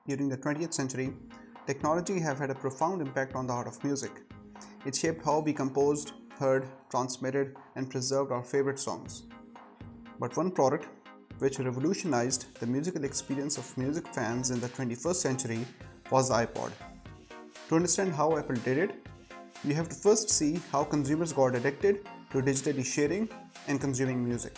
During the 20th century, technology have had a profound impact on the art of music. It shaped how we composed, heard, transmitted, and preserved our favorite songs. But one product which revolutionized the musical experience of music fans in the 21st century was the iPod. To understand how Apple did it, we have to first see how consumers got addicted to digitally sharing and consuming music.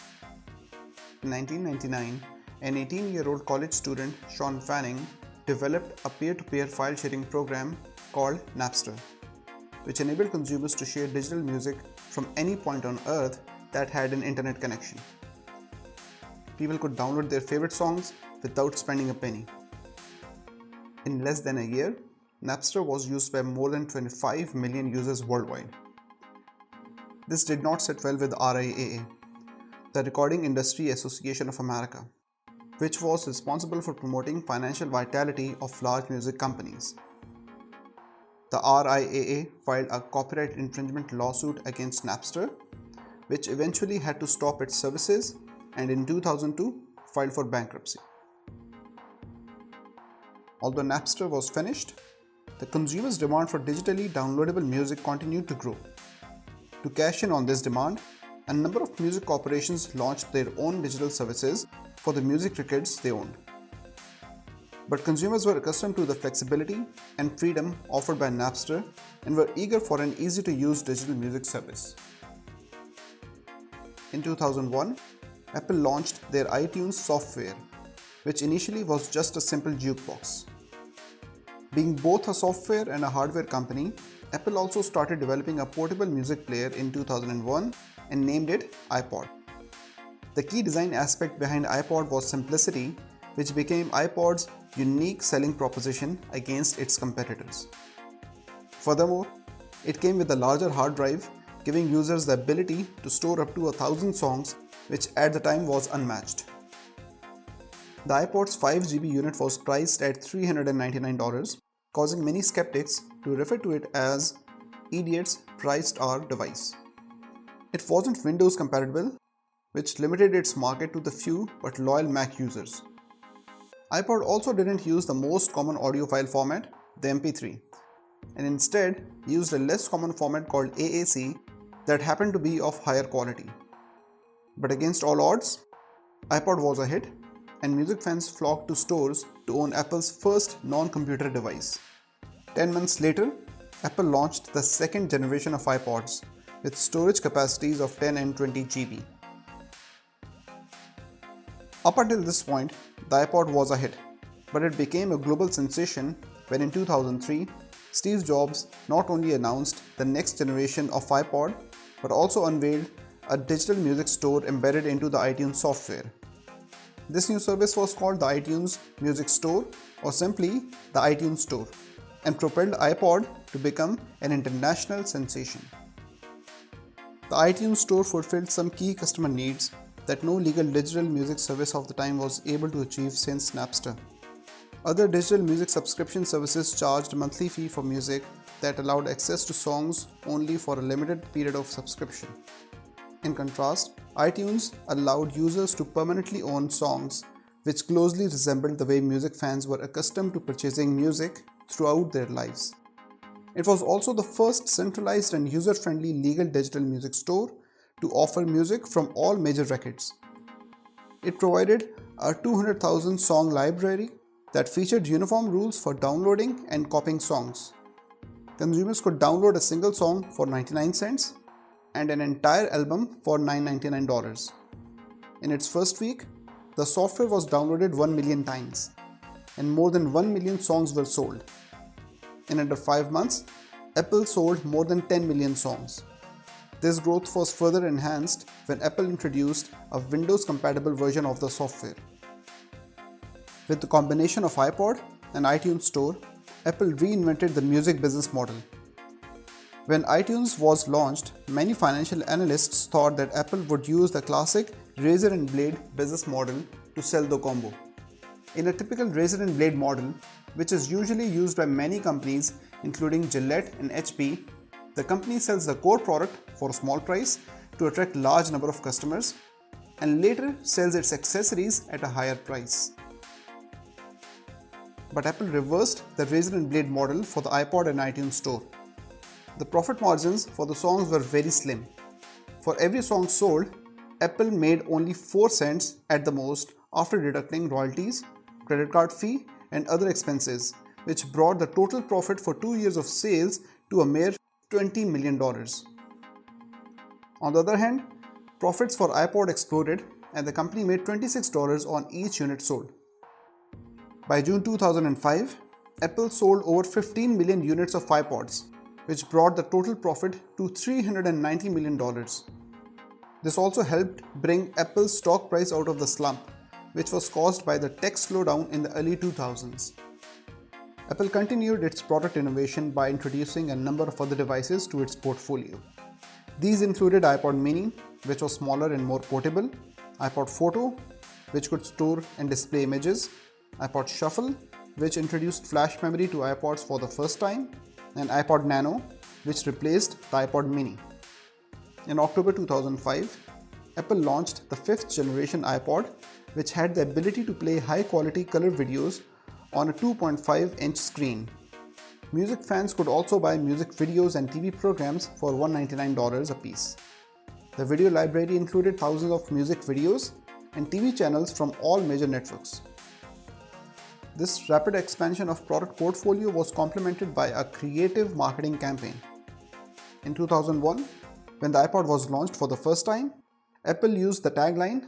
In 1999, an 18-year-old college student, Sean Fanning, developed a peer-to-peer file sharing program called Napster, which enabled consumers to share digital music from any point on earth that had an internet connection. People could download their favorite songs without spending a penny. In less than a year, Napster was used by more than 25 million users worldwide. This did not sit well with RIAA, the Recording Industry Association of America, which was responsible for promoting financial vitality of large music companies. The RIAA filed a copyright infringement lawsuit against Napster, which eventually had to stop its services and in 2002 filed for bankruptcy. Although Napster was finished, the consumers' demand for digitally downloadable music continued to grow. To cash in on this demand, a number of music corporations launched their own digital services for the music records they owned. But consumers were accustomed to the flexibility and freedom offered by Napster and were eager for an easy-to-use digital music service. In 2001, Apple launched their iTunes software, which initially was just a simple jukebox. Being both a software and a hardware company, Apple also started developing a portable music player in 2001 and named it iPod. The key design aspect behind iPod was simplicity, which became iPod's unique selling proposition against its competitors. Furthermore, it came with a larger hard drive, giving users the ability to store up to 1,000 songs, which at the time was unmatched. The iPod's 5GB unit was priced at $399, causing many skeptics to refer to it as "idiot's priced our device." It wasn't Windows compatible, which limited its market to the few but loyal Mac users. iPod also didn't use the most common audio file format, the MP3, and instead used a less common format called AAC that happened to be of higher quality. But against all odds, iPod was a hit, and music fans flocked to stores to own Apple's first non-computer device. 10 months later, Apple launched the second generation of iPods with storage capacities of 10 and 20 GB. Up until this point, the iPod was a hit, but it became a global sensation when in 2003, Steve Jobs not only announced the next generation of iPod, but also unveiled a digital music store embedded into the iTunes software. This new service was called the iTunes Music Store, or simply the iTunes Store, and propelled iPod to become an international sensation. The iTunes Store fulfilled some key customer needs that no legal digital music service of the time was able to achieve since Napster. Other digital music subscription services charged a monthly fee for music that allowed access to songs only for a limited period of subscription. In contrast, iTunes allowed users to permanently own songs, which closely resembled the way music fans were accustomed to purchasing music throughout their lives. It was also the first centralized and user-friendly legal digital music store to offer music from all major records. It provided a 200,000 song library that featured uniform rules for downloading and copying songs. Consumers could download a single song for 99 cents and an entire album for $999. In its first week, the software was downloaded 1 million times, and more than 1 million songs were sold. In under 5 months, Apple sold more than 10 million songs. This growth was further enhanced when Apple introduced a Windows-compatible version of the software. With the combination of iPod and iTunes Store, Apple reinvented the music business model. When iTunes was launched, many financial analysts thought that Apple would use the classic razor and blade business model to sell the combo. In a typical razor and blade model, which is usually used by many companies including Gillette and HP, the company sells the core product for a small price to attract large number of customers and later sells its accessories at a higher price. but Apple reversed the razor and blade model for the iPod and iTunes Store. The profit margins for the songs were very slim. For every song sold, Apple made only 4 cents at the most after deducting royalties, credit card fee, and other expenses, which brought the total profit for 2 years of sales to a mere $20 million. On the other hand, profits for iPod exploded and the company made $26 on each unit sold. By June 2005, Apple sold over 15 million units of iPods, which brought the total profit to $390 million. This also helped bring Apple's stock price out of the slump, which was caused by the tech slowdown in the early 2000s. Apple continued its product innovation by introducing a number of other devices to its portfolio. These included iPod mini, which was smaller and more portable, iPod Photo, which could store and display images, iPod Shuffle, which introduced flash memory to iPods for the first time, and iPod Nano, which replaced the iPod mini. In October 2005, Apple launched the 5th generation iPod, which had the ability to play high-quality color videos on a 2.5-inch screen. Music fans could also buy music videos and TV programs for $199 a piece. The video library included thousands of music videos and TV channels from all major networks. This rapid expansion of product portfolio was complemented by a creative marketing campaign. In 2001, when the iPod was launched for the first time, Apple used the tagline,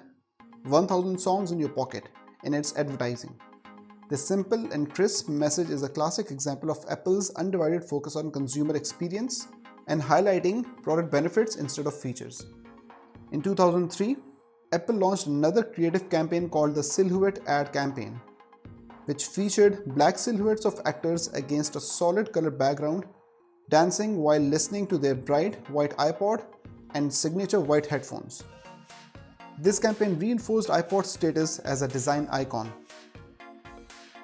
1000 songs in your pocket, in its advertising. This simple and crisp message is a classic example of Apple's undivided focus on consumer experience and highlighting product benefits instead of features. In 2003, Apple launched another creative campaign called the Silhouette Ad Campaign, which featured black silhouettes of actors against a solid color background, dancing while listening to their bright white iPod and signature white headphones. This campaign reinforced iPod's status as a design icon.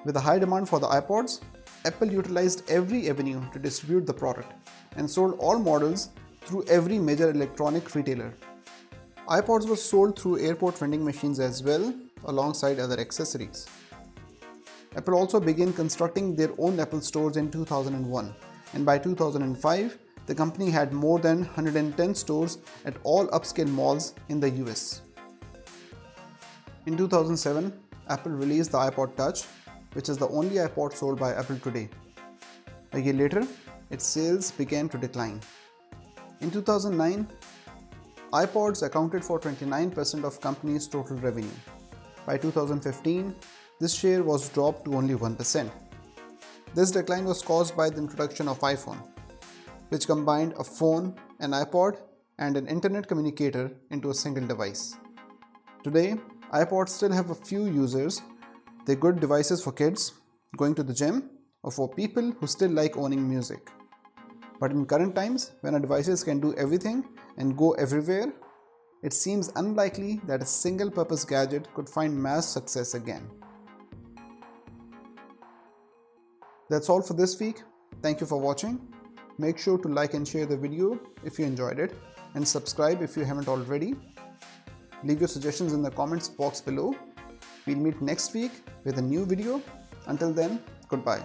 With a high demand for the iPods, Apple utilized every avenue to distribute the product and sold all models through every major electronic retailer. iPods were sold through airport vending machines as well, alongside other accessories. Apple also began constructing their own Apple stores in 2001, and by 2005, the company had more than 110 stores at all upscale malls in the US. In 2007, Apple released the iPod Touch, which is the only iPod sold by Apple today. A year later, its sales began to decline. In 2009, iPods accounted for 29% of company's total revenue. By 2015, this share was dropped to only 1%. This decline was caused by the introduction of iPhone, which combined a phone, an iPod, and an internet communicator into a single device. Today, iPods still have a few users. They're good devices for kids, going to the gym, or for people who still like owning music. But in current times, when our devices can do everything and go everywhere, it seems unlikely that a single-purpose gadget could find mass success again. That's all for this week. Thank you for watching. Make sure to like and share the video if you enjoyed it, and subscribe if you haven't already. Leave your suggestions in the comments box below. We'll meet next week with a new video. Until then, goodbye.